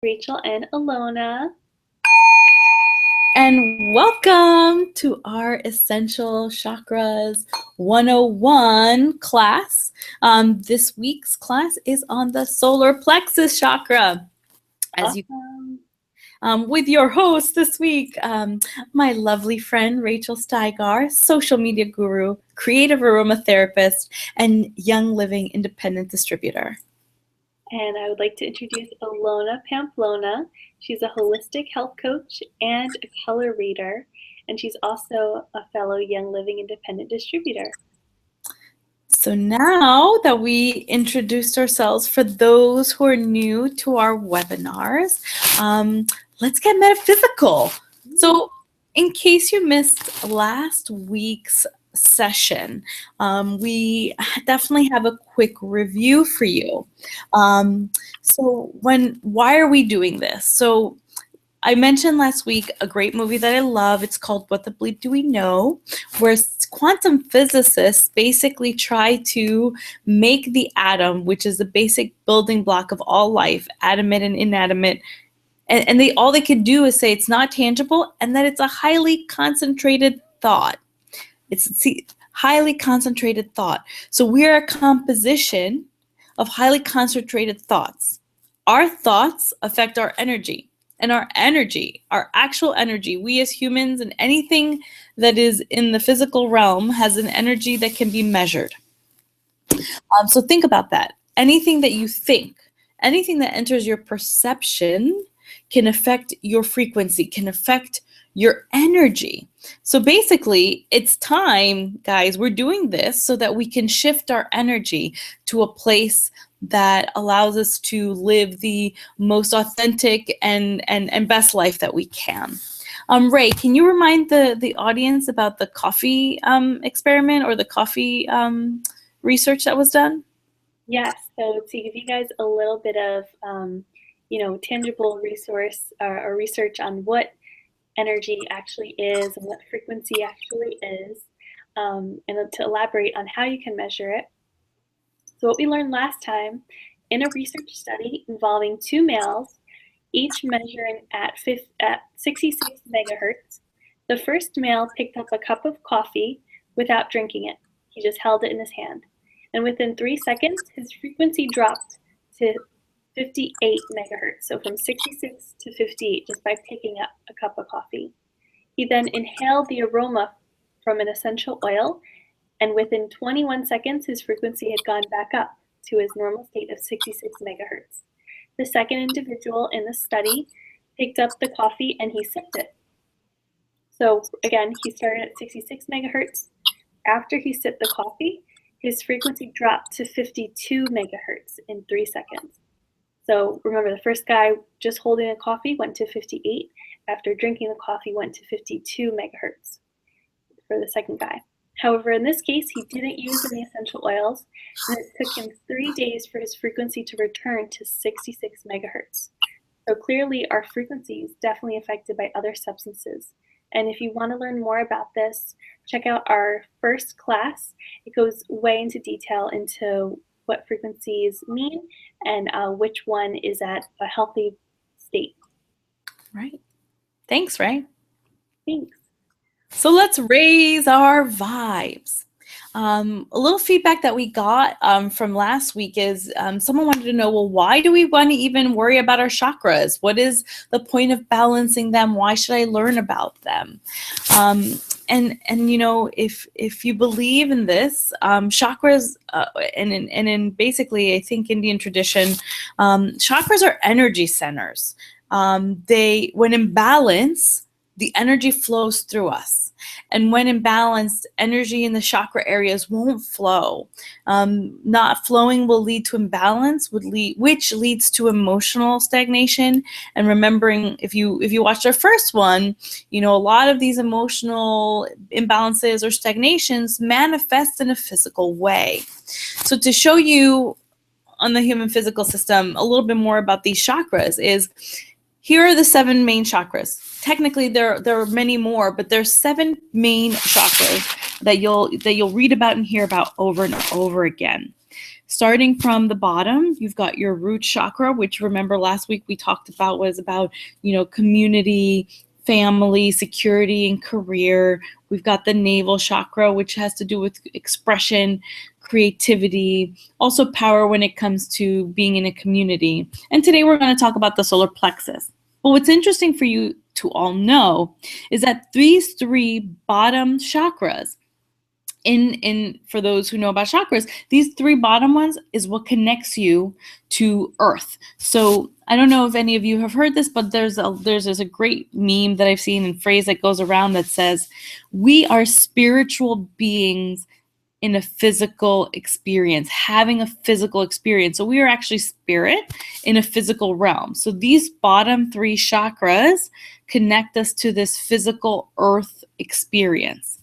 Rachel and Alona. And welcome to our Essential Chakras 101 class. This week's class is on the Solar Plexus Chakra. With your host this week, my lovely friend Rachel Steigar, social media guru, creative aromatherapist, and Young Living independent distributor. And I would like to introduce Alona Pamplona. She's a holistic health coach and a color reader, and she's also a fellow Young Living independent distributor. So now that we introduced ourselves, for those who are new to our webinars, let's get metaphysical. So in case you missed last week's session, we definitely have a quick review for you. Why are we doing this? So I mentioned last week a great movie that I love. It's called What the Bleep Do We Know?, where quantum physicists basically try to make the atom, which is the basic building block of all life, animate and inanimate, and all they could do is say it's not tangible and that it's a highly concentrated thought. Highly concentrated thought. So we're a composition of highly concentrated thoughts. Our thoughts affect our energy. And our energy, our actual energy, we as humans and anything that is in the physical realm has an energy that can be measured. So think about that. Anything that you think, anything that enters your perception can affect your frequency, can affect your energy. So basically, it's time, guys, we're doing this so that we can shift our energy to a place that allows us to live the most authentic and best life that we can. Ray, can you remind the audience about the coffee experiment or the coffee research that was done? Yes, so to give you guys a little bit of tangible resource or research on what energy actually is and what frequency actually is, and to elaborate on how you can measure it. So what we learned last time, in a research study involving two males, each measuring at 66 megahertz, the first male picked up a cup of coffee without drinking it. He just held it in his hand. And within 3 seconds, his frequency dropped to 58 megahertz, so from 66 to 58 just by picking up a cup of coffee. He then inhaled the aroma from an essential oil, and within 21 seconds, his frequency had gone back up to his normal state of 66 megahertz. The second individual in the study picked up the coffee and he sipped it. So again, he started at 66 megahertz. After he sipped the coffee, his frequency dropped to 52 megahertz in 3 seconds. So remember, the first guy just holding a coffee went to 58. After drinking the coffee, went to 52 megahertz for the second guy. However, in this case, he didn't use any essential oils, and it took him 3 days for his frequency to return to 66 megahertz. So clearly, our frequency is definitely affected by other substances. And if you want to learn more about this, check out our first class. It goes way into detail into what frequencies mean and which one is at a healthy state. Right. Thanks, Ray. Thanks. So let's raise our vibes. A little feedback that we got from last week is someone wanted to know, well, why do we want to even worry about our chakras? What is the point of balancing them? Why should I learn about them? And you know, if you believe in this, chakras, and in basically, I think Indian tradition, chakras are energy centers. When in balance, the energy flows through us. And when imbalanced, energy in the chakra areas won't flow. Not flowing will lead to imbalance, which leads to emotional stagnation. And remembering, if you watched our first one, you know, a lot of these emotional imbalances or stagnations manifest in a physical way. So to show you on the human physical system a little bit more about these chakras is, here are the 7 main chakras. Technically, there are many more, but there's 7 main chakras that you'll read about and hear about over and over again. starting from the bottom, you've got your root chakra, which remember last week we talked about was about, community, family, security, and career. We've got the navel chakra, which has to do with expression, creativity, also power when it comes to being in a community. And today we're going to talk about the solar plexus. But what's interesting for you to all know is that these three bottom chakras, for those who know about chakras, these three bottom ones is what connects you to Earth. So I don't know if any of you have heard this, but there's a great meme that I've seen and phrase that goes around that says, we are spiritual beings in a physical experience, having a physical experience. So we are actually spirit in a physical realm. So these bottom three chakras connect us to this physical Earth experience.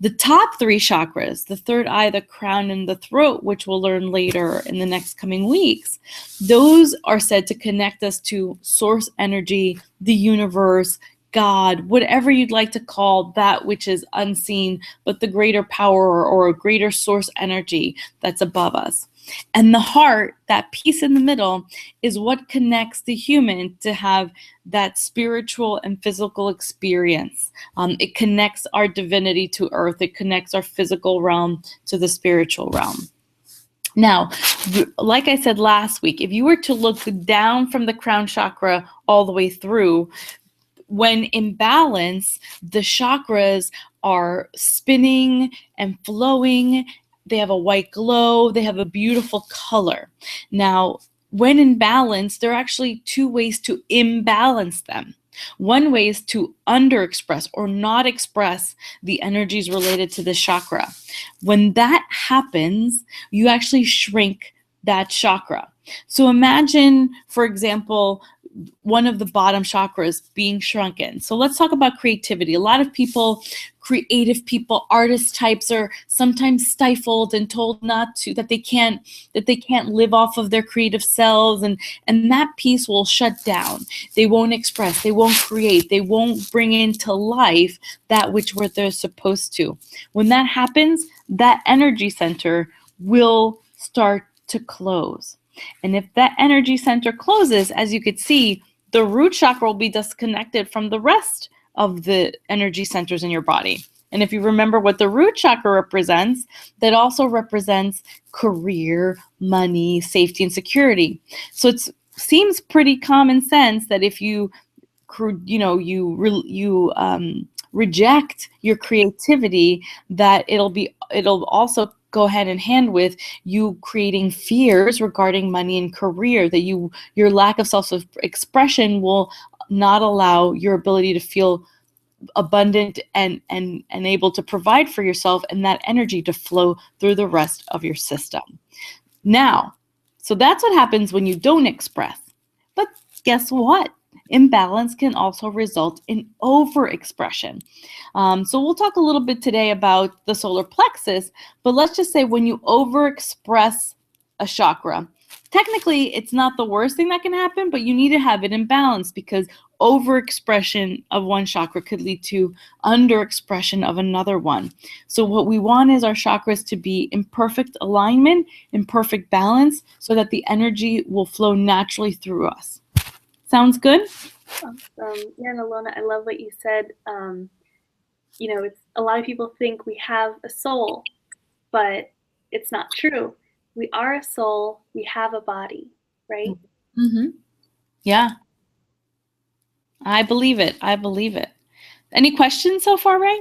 The top three chakras, the third eye, the crown, and the throat, which we'll learn later in the next coming weeks, those are said to connect us to source energy, the universe, God, whatever you'd like to call that which is unseen, but the greater power or a greater source energy that's above us. And the heart, that piece in the middle, is what connects the human to have that spiritual and physical experience. It connects our divinity to Earth. It connects our physical realm to the spiritual realm. Now, like I said last week, if you were to look down from the crown chakra all the way through, when in balance, the chakras are spinning and flowing. They have a white glow. They have a beautiful color. Now, when in balance, there are actually two ways to imbalance them. One way is to underexpress or not express the energies related to the chakra. When that happens, you actually shrink that chakra. So imagine, for example, one of the bottom chakras being shrunken. So let's talk about creativity. A lot of people, creative people, artist types, are sometimes stifled and told not to, that they can't live off of their creative selves, and that piece will shut down. They won't express, they won't create, they won't bring into life that which they're supposed to. When that happens, that energy center will start to close. And if that energy center closes, as you could see, the root chakra will be disconnected from the rest of the energy centers in your body. And if you remember what the root chakra represents, that also represents career, money, safety, and security. So it seems pretty common sense that if you reject your creativity, that it'll also go hand in hand with you creating fears regarding money and career, that your lack of self-expression will not allow your ability to feel abundant and able to provide for yourself, and that energy to flow through the rest of your system. Now, so that's what happens when you don't express. But guess what? Imbalance can also result in overexpression. So we'll talk a little bit today about the solar plexus, but let's just say when you overexpress a chakra, technically it's not the worst thing that can happen, but you need to have it in balance, because overexpression of one chakra could lead to underexpression of another one. So what we want is our chakras to be in perfect alignment, in perfect balance, so that the energy will flow naturally through us. Sounds good? Awesome. Yeah, and Alona, I love what you said. It's a lot of people think we have a soul, but it's not true. We are a soul. We have a body, right? Mm-hmm. Yeah. I believe it. Any questions so far, Ray?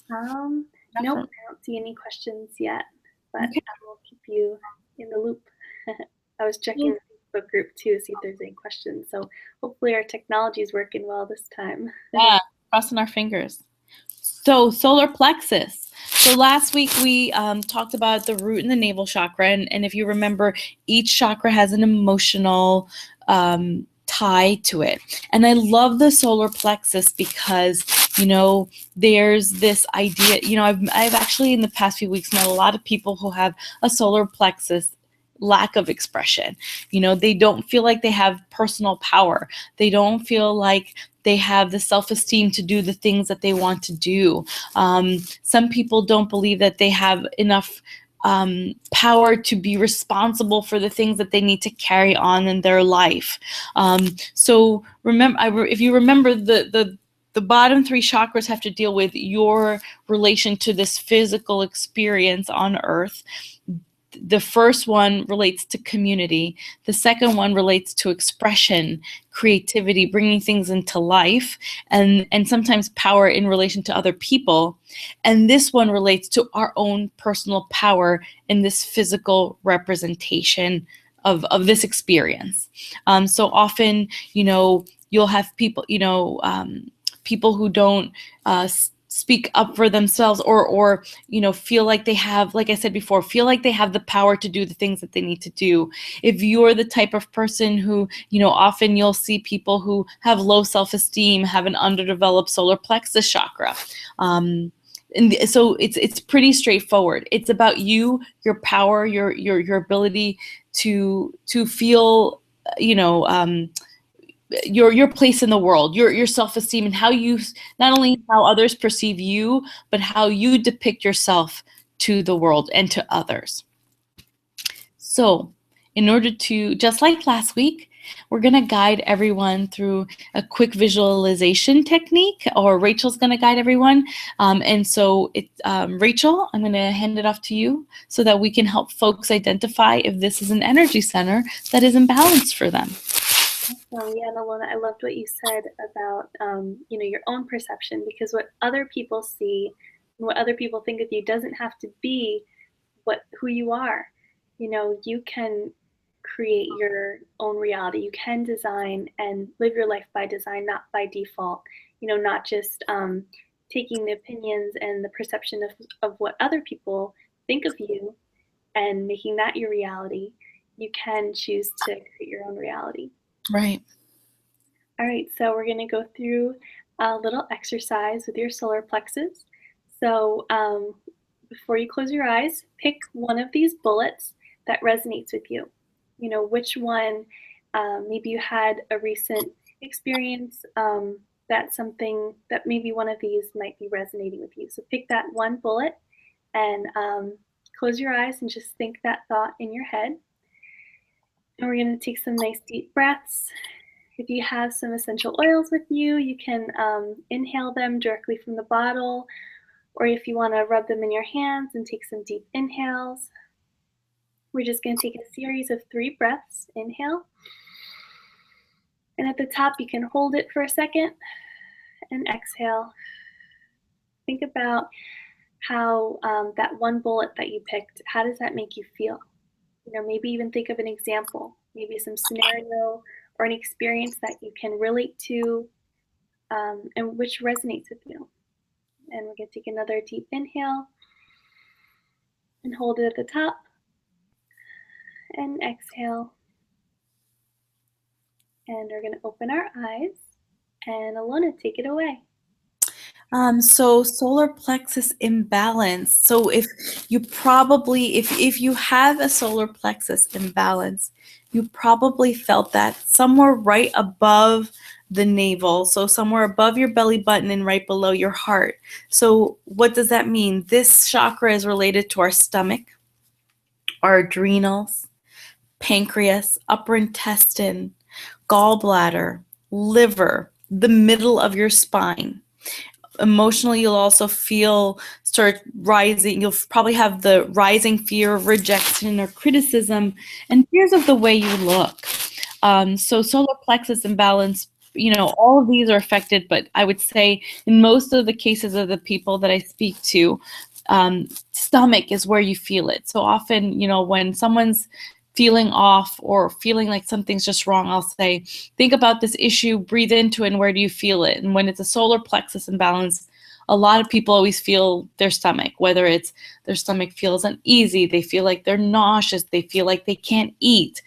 Nope, I don't see any questions yet, but Okay. I will keep you in the loop. I was checking the Facebook group too, see if there's any questions. So hopefully our technology is working well this time. Yeah, crossing our fingers. So solar plexus. So last week we talked about the root and the navel chakra, and if you remember, each chakra has an emotional tie to it. And I love the solar plexus because, there's this idea, I've actually in the past few weeks met a lot of people who have a solar plexus lack of expression. They don't feel like they have personal power. They don't feel like they have the self-esteem to do the things that they want to do. Some people don't believe that they have enough power to be responsible for the things that they need to carry on in their life. So remember, if you remember, the bottom three chakras have to deal with your relation to this physical experience on Earth. The first one relates to community. The second one relates to expression, creativity, bringing things into life, and sometimes power in relation to other people. And this one relates to our own personal power in this physical representation of this experience. So often, you'll have people, people who don't speak up for themselves, or feel like they have, like I said before, feel like they have the power to do the things that they need to do. If you're the type of person who, often you'll see people who have low self-esteem, have an underdeveloped solar plexus chakra. And so it's pretty straightforward. It's about you, your power, your ability to feel, your place in the world, your self-esteem, and how you, not only how others perceive you, but how you depict yourself to the world and to others. So in order to, just like last week, we're going to guide everyone through a quick visualization technique, or Rachel's going to guide everyone. And so Rachel, I'm going to hand it off to you so that we can help folks identify if this is an energy center that is imbalanced for them. Yeah, Alona, I loved what you said about your own perception, because what other people see and what other people think of you doesn't have to be who you are. You can create your own reality. You can design and live your life by design, not by default. Not just taking the opinions and the perception of what other people think of you and making that your reality. You can choose to create your own reality. Right. All right, so we're going to go through a little exercise with your solar plexus. So before you close your eyes, pick one of these bullets that resonates with you. Which one, maybe you had a recent experience that's something that maybe one of these might be resonating with you. So pick that one bullet and close your eyes and just think that thought in your head. And we're going to take some nice deep breaths. If you have some essential oils with you, you can inhale them directly from the bottle, or if you want to rub them in your hands and take some deep inhales. We're just going to take a series of 3 breaths. Inhale. And at the top, you can hold it for a second and exhale. Think about how that one bullet that you picked, how does that make you feel? Maybe even think of an example, maybe some scenario or an experience that you can relate to and which resonates with you. And we're going to take another deep inhale and hold it at the top and exhale. And we're going to open our eyes, and Alona, take it away. So solar plexus imbalance. So if you have a solar plexus imbalance, you probably felt that somewhere right above the navel. So somewhere above your belly button and right below your heart. So what does that mean? This chakra is related to our stomach, our adrenals, pancreas, upper intestine, gallbladder, liver, the middle of your spine. Emotionally, you'll also start rising. You'll probably have the rising fear of rejection or criticism and fears of the way you look. So solar plexus imbalance, all of these are affected, but I would say in most of the cases of the people that I speak to, stomach is where you feel it. So often, when someone's feeling off or feeling like something's just wrong, I'll say, think about this issue, breathe into it, and where do you feel it? And when it's a solar plexus imbalance, a lot of people always feel their stomach, whether it's their stomach feels uneasy, they feel like they're nauseous, they feel like they can't eat.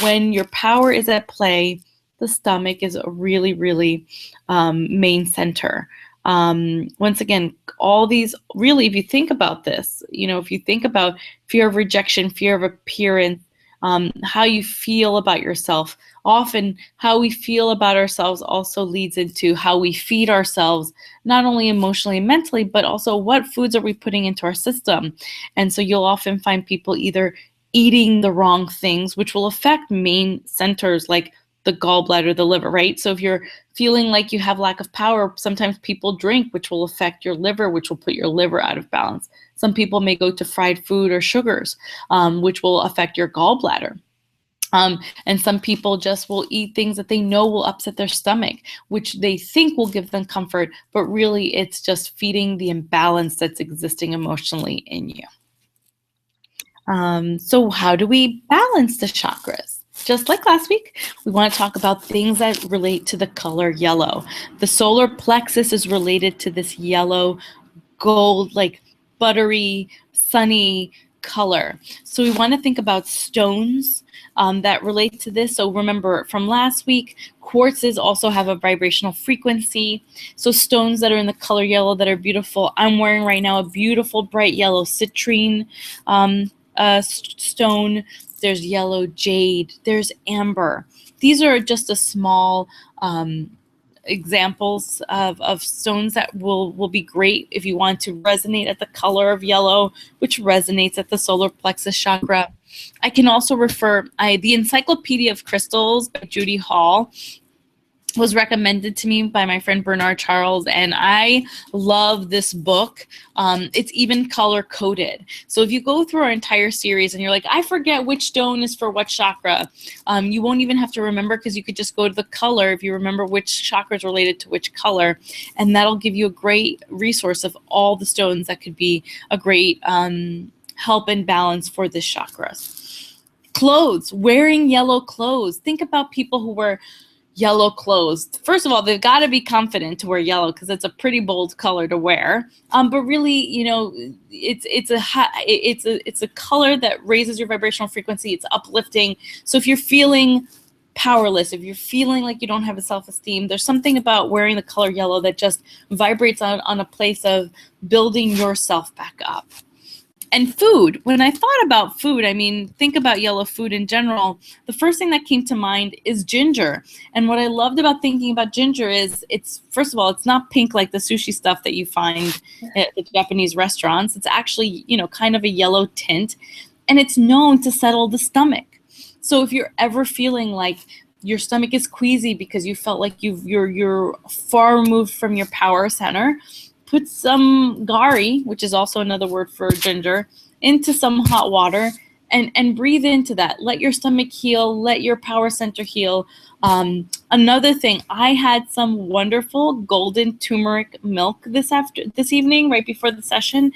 When your power is at play, the stomach is a really, really main center. Once again, all these, really, if you think about this, if you think about fear of rejection, fear of appearance, how you feel about yourself, often how we feel about ourselves also leads into how we feed ourselves, not only emotionally and mentally, but also what foods are we putting into our system. And so you'll often find people either eating the wrong things, which will affect main centers like the gallbladder, the liver, right? So if you're feeling like you have lack of power, sometimes people drink, which will affect your liver, which will put your liver out of balance. Some people may go to fried food or sugars, which will affect your gallbladder. And some people just will eat things that they know will upset their stomach, which they think will give them comfort, but really it's just feeding the imbalance that's existing emotionally in you. So how do we balance the chakras? Just like last week, we want to talk about things that relate to the color yellow. The solar plexus is related to this yellow, gold, like buttery, sunny color. So we want to think about stones that relate to this. So remember from last week, quartzes also have a vibrational frequency. So stones that are in the color yellow that are beautiful. I'm wearing right now a beautiful bright yellow citrine stone. There's yellow jade. There's amber. These are just a small examples of stones that will be great if you want to resonate at the color of yellow, which resonates at the solar plexus chakra. I can also refer, the Encyclopedia of Crystals by Judy Hall was recommended to me by my friend Bernard Charles, and I love this book. It's even color coded. So if you go through our entire series and you're like, I forget which stone is for what chakra, you won't even have to remember, because you could just go to the color if you remember which chakra is related to which color, and that'll give you a great resource of all the stones that could be a great help and balance for this chakra. Clothes, wearing yellow clothes. Think about people who wear yellow clothes. First of all, they've got to be confident to wear yellow, because it's a pretty bold color to wear. But really, you know, it's a color that raises your vibrational frequency. It's uplifting. So if you're feeling powerless, if you're feeling like you don't have a self-esteem, there's something about wearing the color yellow that just vibrates on a place of building yourself back up. And food, when I thought about food, I mean, think about yellow food in general, the first thing that came to mind is ginger. And what I loved about thinking about ginger is it's, first of all, it's not pink like the sushi stuff that you find at the Japanese restaurants. It's actually, you know, kind of a yellow tint, and it's known to settle the stomach. So if you're ever feeling like your stomach is queasy because you felt like you're far removed from your power center, put some gari, which is also another word for ginger, into some hot water and breathe into that. Let your stomach heal. Let your power center heal. Another thing, I had some wonderful golden turmeric milk this evening, right before the session.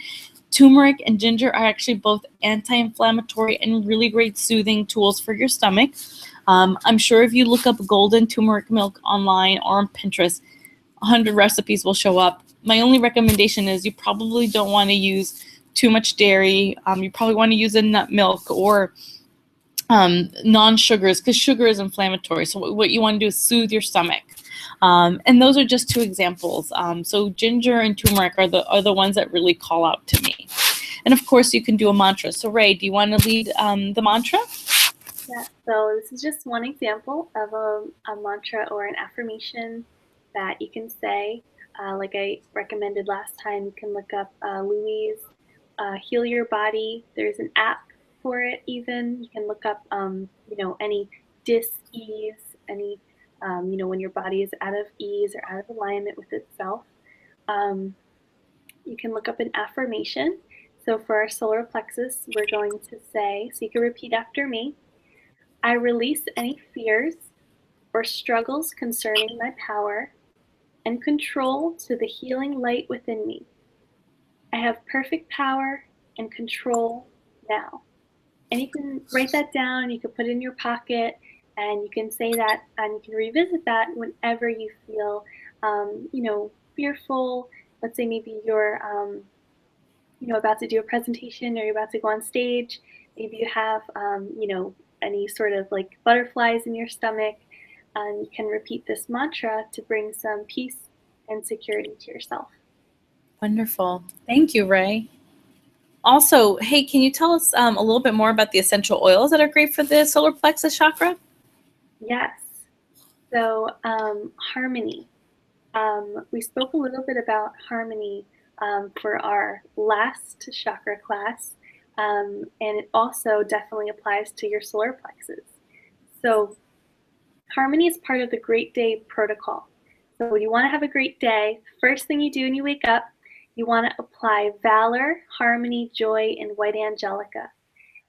Turmeric and ginger are actually both anti-inflammatory and really great soothing tools for your stomach. I'm sure if you look up golden turmeric milk online or on Pinterest, 100 recipes will show up. My only recommendation is you probably don't want to use too much dairy. You probably want to use a nut milk or non-sugars, because sugar is inflammatory. So what you want to do is soothe your stomach. And those are just two examples. So ginger and turmeric are the ones that really call out to me. And of course, you can do a mantra. So Ray, do you want to lead the mantra? Yeah, so this is just one example of a mantra or an affirmation that you can say. Like I recommended last time, you can look up Louise, Heal Your Body. There's an app for it even. You can look up, you know, any dis-ease, any, you know, when your body is out of ease or out of alignment with itself. You can look up an affirmation. So for our solar plexus, we're going to say, so you can repeat after me, I release any fears or struggles concerning my power and control to the healing light within me. I have perfect power and control now. And you can write that down, you can put it in your pocket, and you can say that, and you can revisit that whenever you feel, you know, fearful. Let's say maybe you're, you know, about to do a presentation or you're about to go on stage. Maybe you have, you know, any sort of like butterflies in your stomach. You can repeat this mantra to bring some peace and security to yourself. Wonderful. Thank you, Ray. Also, hey, can you tell us a little bit more about the essential oils that are great for the solar plexus chakra? Yes. So harmony. We spoke a little bit about harmony for our last chakra class, and it also definitely applies to your solar plexus. So harmony is part of the Great Day protocol. So when you want to have a great day, first thing you do when you wake up, you want to apply valor, harmony, joy, and white angelica.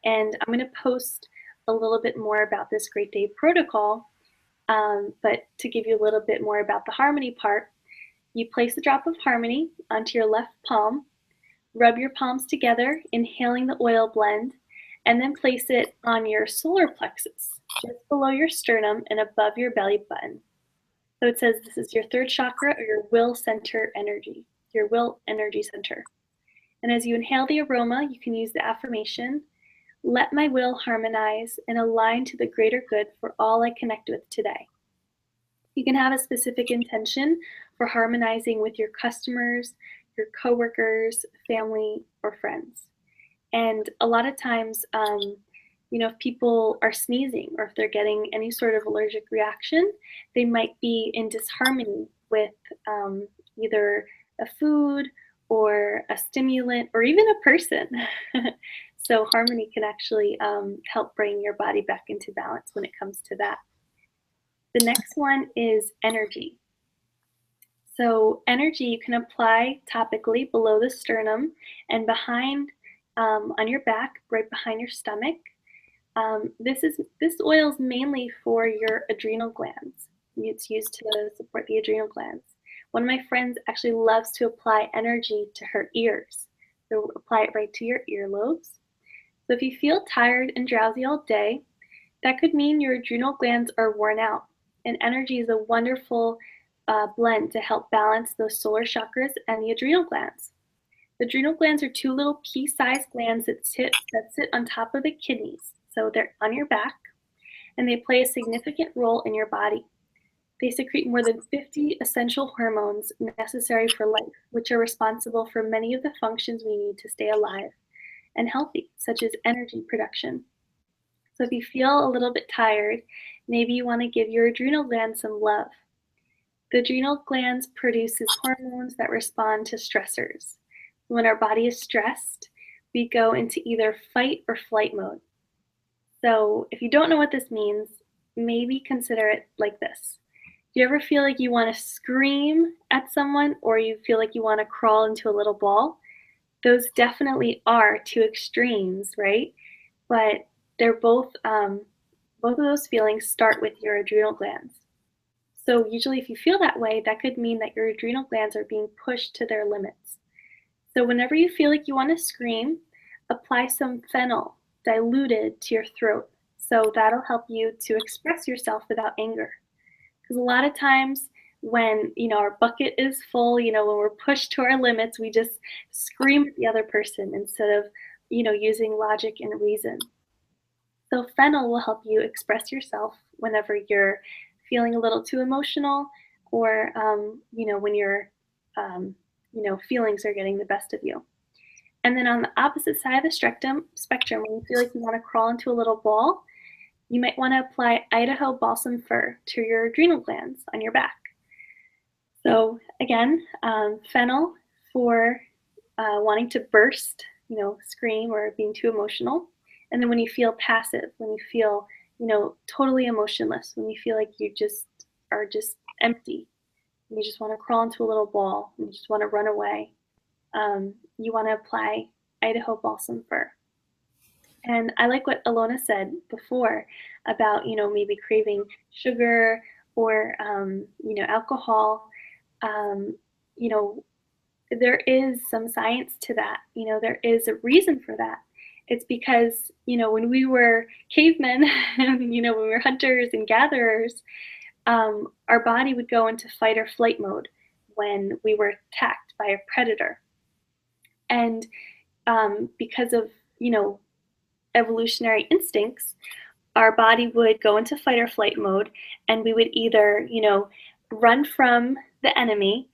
And I'm going to post a little bit more about this Great Day protocol, but to give you a little bit more about the harmony part, you place a drop of harmony onto your left palm, rub your palms together, inhaling the oil blend, and then place it on your solar plexus, just below your sternum and above your belly button. So it says this is your third chakra, or your will center energy, your will energy center. And as you inhale the aroma, you can use the affirmation, let my will harmonize and align to the greater good for all I connect with today. You can have a specific intention for harmonizing with your customers, your coworkers, family, or friends. And a lot of times, if people are sneezing or if they're getting any sort of allergic reaction, they might be in disharmony with either a food or a stimulant or even a person. So harmony can actually help bring your body back into balance when it comes to that. The next one is energy. So energy you can apply topically below the sternum and behind on your back, right behind your stomach. This oil is mainly for your adrenal glands. It's used to support the adrenal glands. One of my friends actually loves to apply energy to her ears. So apply it right to your earlobes. So if you feel tired and drowsy all day, that could mean your adrenal glands are worn out. And energy is a wonderful blend to help balance those solar chakras and the adrenal glands. The adrenal glands are two little pea-sized glands that sit on top of the kidneys. So they're on your back, and they play a significant role in your body. They secrete more than 50 essential hormones necessary for life, which are responsible for many of the functions we need to stay alive and healthy, such as energy production. So if you feel a little bit tired, maybe you want to give your adrenal glands some love. The adrenal glands produces hormones that respond to stressors. When our body is stressed, we go into either fight or flight mode. So if you don't know what this means, maybe consider it like this. Do you ever feel like you want to scream at someone, or you feel like you want to crawl into a little ball? Those definitely are two extremes, right? But they're both of those feelings start with your adrenal glands. So usually if you feel that way, that could mean that your adrenal glands are being pushed to their limits. So whenever you feel like you want to scream, apply some fennel diluted to your throat. So that'll help you to express yourself without anger. Because a lot of times when our bucket is full, when we're pushed to our limits, we just scream at the other person instead of using logic and reason. So fennel will help you express yourself whenever you're feeling a little too emotional, or when your feelings are getting the best of you. And then on the opposite side of the spectrum, when you feel like you want to crawl into a little ball, you might want to apply Idaho balsam fir to your adrenal glands on your back. So again, fennel for wanting to burst, scream or being too emotional. And then when you feel passive, when you feel, totally emotionless, when you feel like you are just empty, and you just want to crawl into a little ball, and you just want to run away, you want to apply Idaho balsam fir. And I like what Alona said before about, maybe craving sugar or, alcohol. There is some science to that. There is a reason for that. It's because, when we were cavemen, when we were hunters and gatherers, our body would go into fight or flight mode when we were attacked by a predator. And because of, evolutionary instincts, our body would go into fight or flight mode, and we would either, run from the enemy,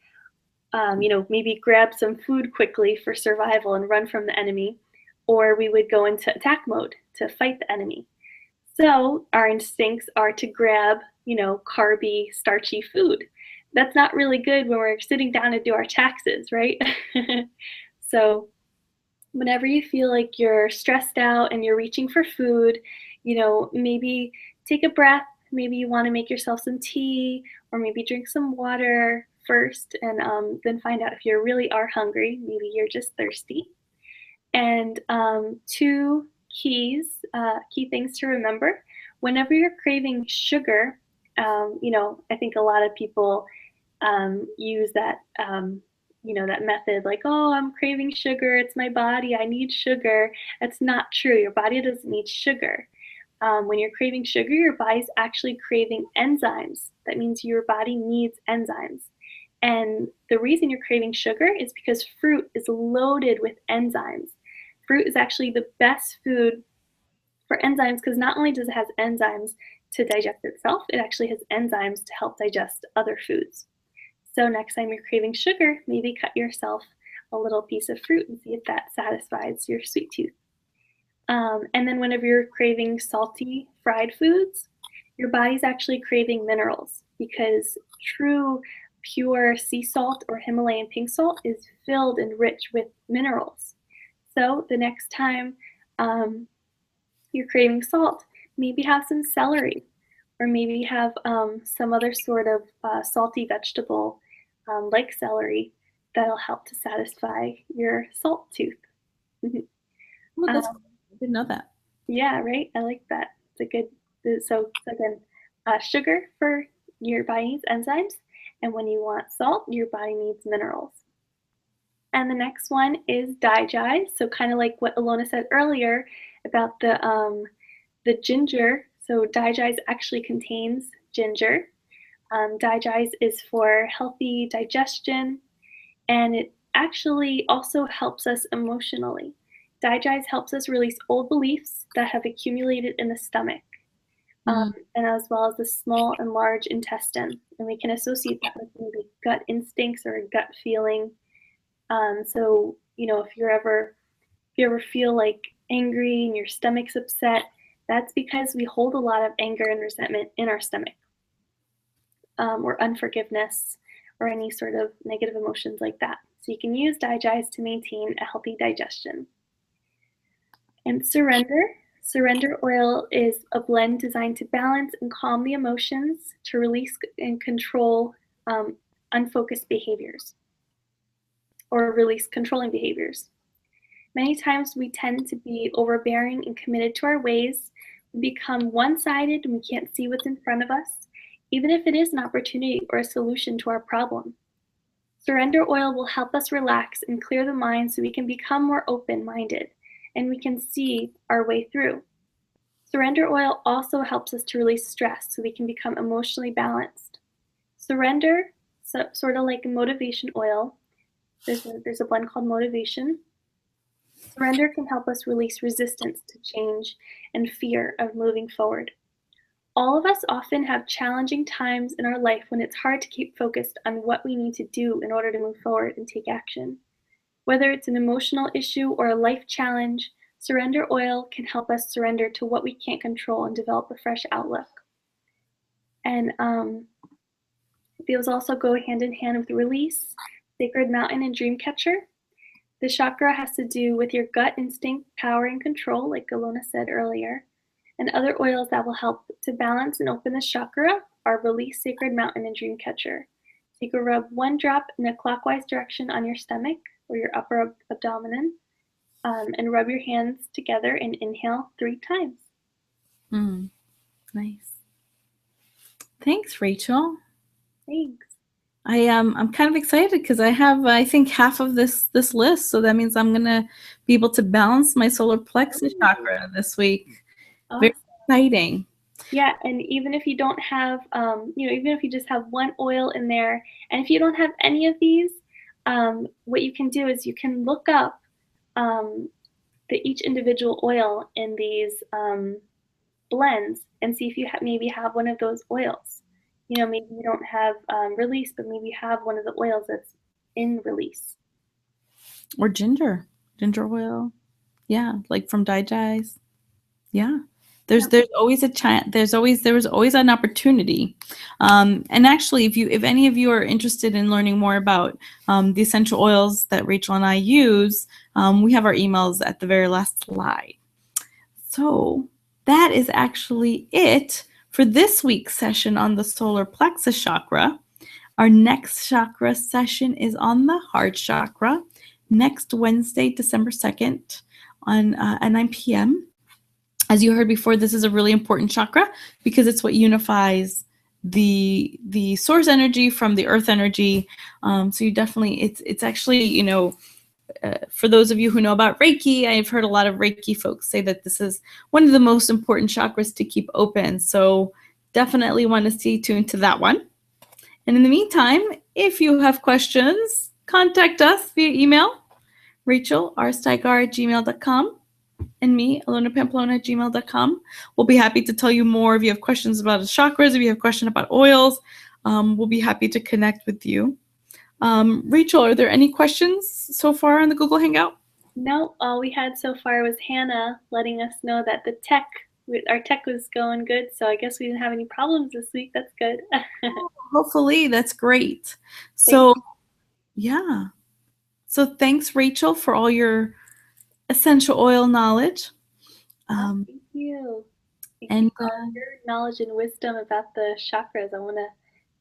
maybe grab some food quickly for survival and run from the enemy, or we would go into attack mode to fight the enemy. So our instincts are to grab, carby, starchy food. That's not really good when we're sitting down to do our taxes, right? So whenever you feel like you're stressed out and you're reaching for food, maybe take a breath. Maybe you want to make yourself some tea, or maybe drink some water first, and then find out if you really are hungry. Maybe you're just thirsty. And two key things to remember whenever you're craving sugar. I think a lot of people use that method, like, oh, I'm craving sugar, it's my body, I need sugar. That's not true. Your body doesn't need sugar. When you're craving sugar, your body's actually craving enzymes. That means your body needs enzymes. And the reason you're craving sugar is because fruit is loaded with enzymes. Fruit is actually the best food for enzymes, because not only does it have enzymes to digest itself, it actually has enzymes to help digest other foods. So next time you're craving sugar, maybe cut yourself a little piece of fruit and see if that satisfies your sweet tooth. And then whenever you're craving salty fried foods, your body's actually craving minerals, because true pure sea salt or Himalayan pink salt is filled and rich with minerals. So the next time you're craving salt, maybe have some celery, or maybe have some other sort of salty vegetable like celery that'll help to satisfy your salt tooth. Well, I didn't know that. Yeah, right? I like that. It's a good, so again, sugar for your body needs enzymes, and when you want salt, your body needs minerals. And the next one is digest. So kind of like what Alona said earlier about the ginger. So digest actually contains ginger. Digest is for healthy digestion, and it actually also helps us emotionally. Digest helps us release old beliefs that have accumulated in the stomach, and as well as the small and large intestine. And we can associate that with maybe gut instincts or a gut feeling. So if you ever feel like angry and your stomach's upset, that's because we hold a lot of anger and resentment in our stomach, or unforgiveness, or any sort of negative emotions like that. So you can use digest to maintain a healthy digestion. And surrender. Surrender oil is a blend designed to balance and calm the emotions, to release and control unfocused behaviors, or release controlling behaviors. Many times we tend to be overbearing and committed to our ways. We become one-sided and we can't see what's in front of us, even if it is an opportunity or a solution to our problem. Surrender oil will help us relax and clear the mind so we can become more open-minded and we can see our way through. Surrender oil also helps us to release stress so we can become emotionally balanced. Surrender, sort of like motivation oil, there's a blend called motivation. Surrender can help us release resistance to change and fear of moving forward. All of us often have challenging times in our life when it's hard to keep focused on what we need to do in order to move forward and take action. Whether it's an emotional issue or a life challenge, surrender oil can help us surrender to what we can't control and develop a fresh outlook. And those also go hand in hand with release, sacred mountain, and dream catcher. The chakra has to do with your gut instinct, power, and control, like Alona said earlier. And other oils that will help to balance and open the chakra are release, sacred mountain, and dream catcher. So you can rub one drop in a clockwise direction on your stomach or your upper abdomen, and rub your hands together and inhale 3 times. Nice. Thanks, Rachel. Thanks. I'm kind of excited because I have, I think, half of this list, so that means I'm gonna be able to balance my solar plexus chakra this week. Awesome. Very exciting. Yeah, and even if you don't have, even if you just have one oil in there, and if you don't have any of these, what you can do is you can look up each individual oil in these blends and see if you maybe have one of those oils. Maybe you don't have release, but maybe you have one of the oils that's in release. Or ginger oil. Yeah, like from digest. Yeah. There's always a chance. There was always an opportunity. And actually, if any of you are interested in learning more about the essential oils that Rachel and I use, we have our emails at the very last slide. So that is actually it for this week's session on the solar plexus chakra. Our next chakra session is on the heart chakra next Wednesday, December 2nd at 9 p.m. As you heard before, this is a really important chakra because it's what unifies the source energy from the earth energy. So you definitely, it's actually, you know, for those of you who know about Reiki, I've heard a lot of Reiki folks say that this is one of the most important chakras to keep open. So definitely want to stay tuned to that one. And in the meantime, if you have questions, contact us via email, Rachel, rsteigar@gmail.com, and me, alonapamplona@gmail.com. We'll be happy to tell you more if you have questions about the chakras, if you have questions about oils. We'll be happy to connect with you. Rachel, are there any questions so far on the Google Hangout? No, all we had so far was Hannah letting us know that our tech was going good, so I guess we didn't have any problems this week. That's good. Hopefully, that's great. So, yeah. So thanks, Rachel, for all your essential oil knowledge. Thank you. And you for your knowledge and wisdom about the chakras. I want to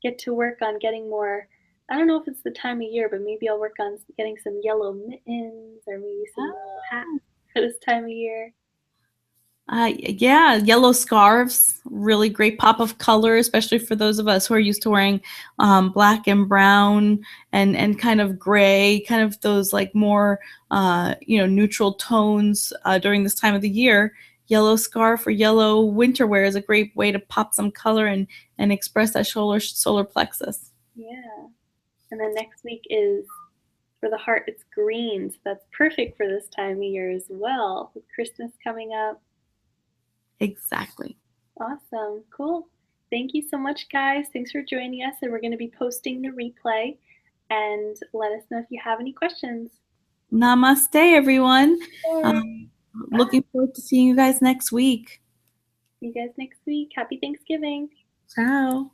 get to work on getting more. I don't know if it's the time of year, but maybe I'll work on getting some yellow mittens or maybe some hats for this time of year. Yeah, yellow scarves, really great pop of color, especially for those of us who are used to wearing black and brown and kind of gray, kind of those like more neutral tones during this time of the year. Yellow scarf or yellow winter wear is a great way to pop some color and express that solar plexus. Yeah. And then next week is, for the heart, it's green. So that's perfect for this time of year as well, with Christmas coming up. Exactly. Awesome. Cool. Thank you so much, guys. Thanks for joining us. And we're going to be posting the replay. And let us know if you have any questions. Namaste, everyone. Looking forward to seeing you guys next week. See you guys next week. Happy Thanksgiving. Ciao.